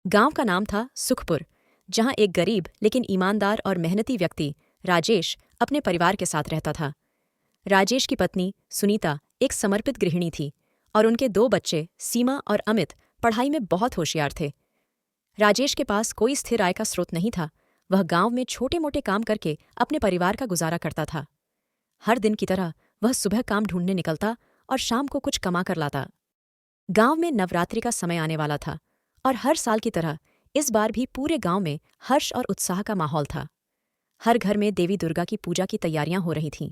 गांव का नाम था सुखपुर, जहां एक गरीब लेकिन ईमानदार और मेहनती व्यक्ति राजेश अपने परिवार के साथ रहता था। राजेश की पत्नी सुनीता एक समर्पित गृहिणी थी और उनके 2 बच्चे सीमा और अमित पढ़ाई में बहुत होशियार थे। राजेश के पास कोई स्थिर आय का स्रोत नहीं था। वह गांव में छोटे मोटे काम करके अपने परिवार का गुजारा करता था। हर दिन की तरह वह सुबह काम ढूंढने निकलता और शाम को कुछ कमा कर लाता। गांव में नवरात्रि का समय आने वाला था और हर साल की तरह इस बार भी पूरे गांव में हर्ष और उत्साह का माहौल था। हर घर में देवी दुर्गा की पूजा की तैयारियां हो रही थीं।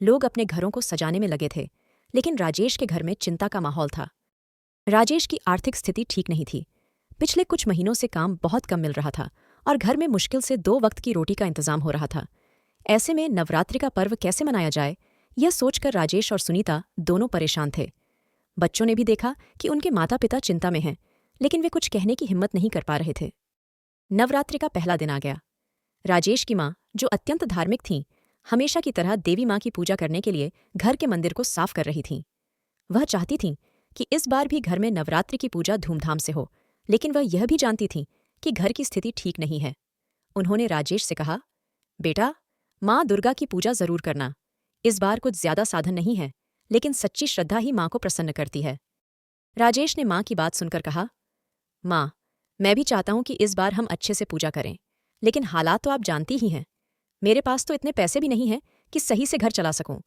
लोग अपने घरों को सजाने में लगे थे, लेकिन राजेश के घर में चिंता का माहौल था। राजेश की आर्थिक स्थिति ठीक नहीं थी। पिछले कुछ महीनों से काम बहुत कम मिल रहा था और घर में मुश्किल से 2 वक्त की रोटी का इंतजाम हो रहा था। ऐसे में नवरात्रि का पर्व कैसे मनाया जाए, यह सोचकर राजेश और सुनीता दोनों परेशान थे। बच्चों ने भी देखा कि उनके माता पिता चिंता में हैं, लेकिन वे कुछ कहने की हिम्मत नहीं कर पा रहे थे। नवरात्रि का पहला दिन आ गया। राजेश की माँ, जो अत्यंत धार्मिक थीं, हमेशा की तरह देवी माँ की पूजा करने के लिए घर के मंदिर को साफ कर रही थीं। वह चाहती थीं कि इस बार भी घर में नवरात्रि की पूजा धूमधाम से हो, लेकिन वह यह भी जानती थीं कि घर की स्थिति ठीक नहीं है। उन्होंने राजेश से कहा, बेटा, माँ दुर्गा की पूजा जरूर करना। इस बार कुछ ज्यादा साधन नहीं है, लेकिन सच्ची श्रद्धा ही माँ को प्रसन्न करती है। राजेश ने माँ की बात सुनकर कहा, माँ, मैं भी चाहता हूं कि इस बार हम अच्छे से पूजा करें, लेकिन हालात तो आप जानती ही हैं। मेरे पास तो इतने पैसे भी नहीं हैं कि सही से घर चला सकूं।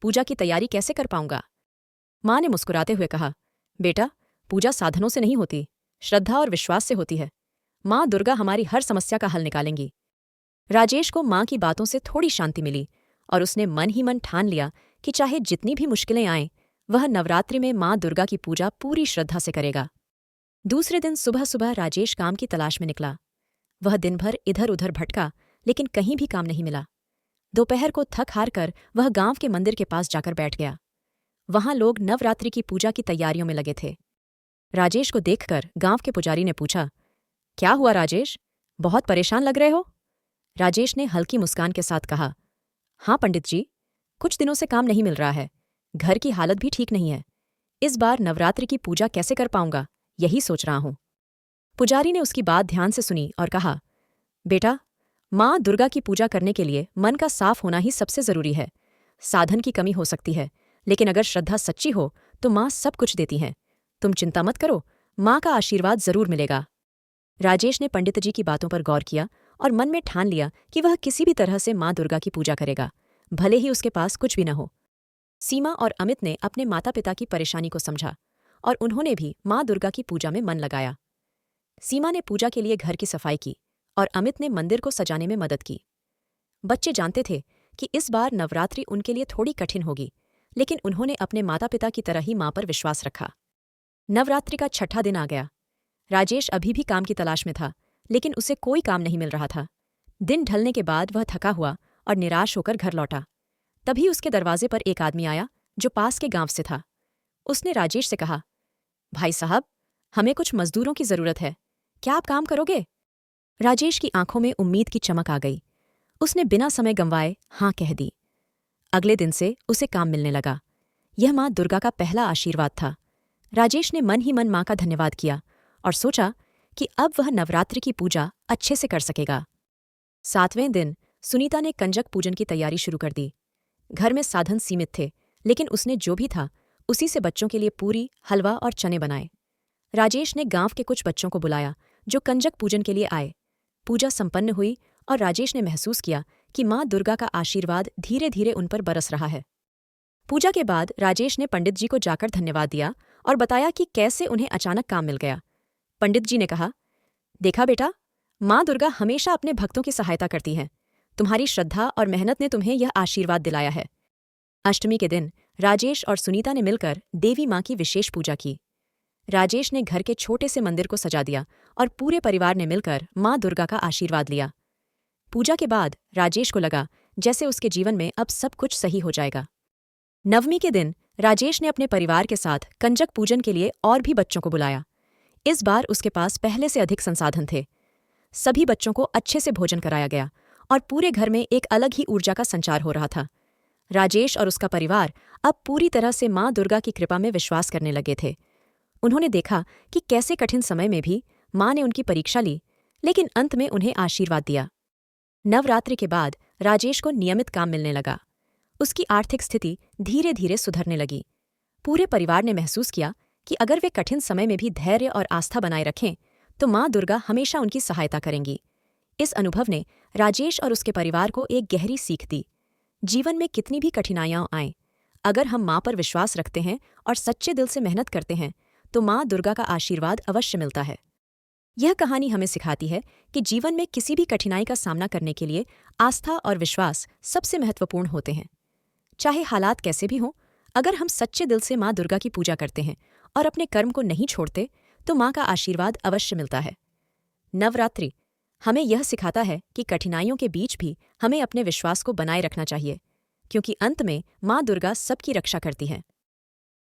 पूजा की तैयारी कैसे कर पाऊंगा? माँ ने मुस्कुराते हुए कहा, बेटा, पूजा साधनों से नहीं होती, श्रद्धा और विश्वास से होती है। माँ दुर्गा हमारी हर समस्या का हल निकालेंगी। राजेश को माँ की बातों से थोड़ी शांति मिली और उसने मन ही मन ठान लिया कि चाहे जितनी भी मुश्किलें आएं, वह नवरात्रि में माँ दुर्गा की पूजा पूरी श्रद्धा से करेगा। दूसरे दिन सुबह सुबह राजेश काम की तलाश में निकला। वह दिन भर इधर उधर भटका, लेकिन कहीं भी काम नहीं मिला। दोपहर को थक हार कर वह गांव के मंदिर के पास जाकर बैठ गया। वहां लोग नवरात्रि की पूजा की तैयारियों में लगे थे। राजेश को देखकर गांव के पुजारी ने पूछा, क्या हुआ राजेश, बहुत परेशान लग रहे हो? राजेश ने हल्की मुस्कान के साथ कहा, हाँ पंडित जी, कुछ दिनों से काम नहीं मिल रहा है। घर की हालत भी ठीक नहीं है। इस बार नवरात्रि की पूजा कैसे कर पाऊंगा, यही सोच रहा हूं। पुजारी ने उसकी बात ध्यान से सुनी और कहा, बेटा, माँ दुर्गा की पूजा करने के लिए मन का साफ होना ही सबसे जरूरी है। साधन की कमी हो सकती है, लेकिन अगर श्रद्धा सच्ची हो तो माँ सब कुछ देती हैं। तुम चिंता मत करो, माँ का आशीर्वाद जरूर मिलेगा। राजेश ने पंडित जी की बातों पर गौर किया और मन में ठान लिया कि वह किसी भी तरह से माँ दुर्गा की पूजा करेगा, भले ही उसके पास कुछ भी न हो। सीमा और अमित ने अपने माता पिता की परेशानी को समझा और उन्होंने भी माँ दुर्गा की पूजा में मन लगाया। सीमा ने पूजा के लिए घर की सफाई की और अमित ने मंदिर को सजाने में मदद की। बच्चे जानते थे कि इस बार नवरात्रि उनके लिए थोड़ी कठिन होगी, लेकिन उन्होंने अपने माता पिता की तरह ही माँ पर विश्वास रखा। नवरात्रि का छठा दिन आ गया। राजेश अभी भी काम की तलाश में था, लेकिन उसे कोई काम नहीं मिल रहा था। दिन ढलने के बाद वह थका हुआ और निराश होकर घर लौटा। तभी उसके दरवाजे पर एक आदमी आया जो पास के गांव से था। उसने राजेश से कहा, भाई साहब, हमें कुछ मजदूरों की जरूरत है, क्या आप काम करोगे? राजेश की आंखों में उम्मीद की चमक आ गई। उसने बिना समय गंवाए हाँ कह दी। अगले दिन से उसे काम मिलने लगा। यह माँ दुर्गा का पहला आशीर्वाद था। राजेश ने मन ही मन माँ का धन्यवाद किया और सोचा कि अब वह नवरात्रि की पूजा अच्छे से कर सकेगा। 7वें दिन सुनीता ने कंजक पूजन की तैयारी शुरू कर दी। घर में साधन सीमित थे, लेकिन उसने जो भी था उसी से बच्चों के लिए पूरी, हलवा और चने बनाए। राजेश ने गांव के कुछ बच्चों को बुलाया जो कंजक पूजन के लिए आए। पूजा संपन्न हुई और राजेश ने महसूस किया कि माँ दुर्गा का आशीर्वाद धीरे धीरे उन पर बरस रहा है। पूजा के बाद राजेश ने पंडित जी को जाकर धन्यवाद दिया और बताया कि कैसे उन्हें अचानक काम मिल गया। पंडित जी ने कहा, देखा बेटा, माँ दुर्गा हमेशा अपने भक्तों की सहायता करती है। तुम्हारी श्रद्धा और मेहनत ने तुम्हें यह आशीर्वाद दिलाया है। अष्टमी के दिन राजेश और सुनीता ने मिलकर देवी माँ की विशेष पूजा की। राजेश ने घर के छोटे से मंदिर को सजा दिया और पूरे परिवार ने मिलकर माँ दुर्गा का आशीर्वाद लिया। पूजा के बाद राजेश को लगा जैसे उसके जीवन में अब सब कुछ सही हो जाएगा। नवमी के दिन राजेश ने अपने परिवार के साथ कंजक पूजन के लिए और भी बच्चों को बुलाया। इस बार उसके पास पहले से अधिक संसाधन थे। सभी बच्चों को अच्छे से भोजन कराया गया और पूरे घर में एक अलग ही ऊर्जा का संचार हो रहा था। राजेश और उसका परिवार अब पूरी तरह से माँ दुर्गा की कृपा में विश्वास करने लगे थे। उन्होंने देखा कि कैसे कठिन समय में भी माँ ने उनकी परीक्षा ली, लेकिन अंत में उन्हें आशीर्वाद दिया। नवरात्रि के बाद राजेश को नियमित काम मिलने लगा। उसकी आर्थिक स्थिति धीरे धीरे सुधरने लगी। पूरे परिवार ने महसूस किया कि अगर वे कठिन समय में भी धैर्य और आस्था बनाए रखें तो माँ दुर्गा हमेशा उनकी सहायता करेंगी। इस अनुभव ने राजेश और उसके परिवार को एक गहरी सीख दी। जीवन में कितनी भी कठिनाइयां आएं, अगर हम माँ पर विश्वास रखते हैं और सच्चे दिल से मेहनत करते हैं तो माँ दुर्गा का आशीर्वाद अवश्य मिलता है। यह कहानी हमें सिखाती है कि जीवन में किसी भी कठिनाई का सामना करने के लिए आस्था और विश्वास सबसे महत्वपूर्ण होते हैं। चाहे हालात कैसे भी हों, अगर हम सच्चे दिल से माँ दुर्गा की पूजा करते हैं और अपने कर्म को नहीं छोड़ते तो माँ का आशीर्वाद अवश्य मिलता है। नवरात्रि हमें यह सिखाता है कि कठिनाइयों के बीच भी हमें अपने विश्वास को बनाए रखना चाहिए, क्योंकि अंत में माँ दुर्गा सबकी रक्षा करती हैं।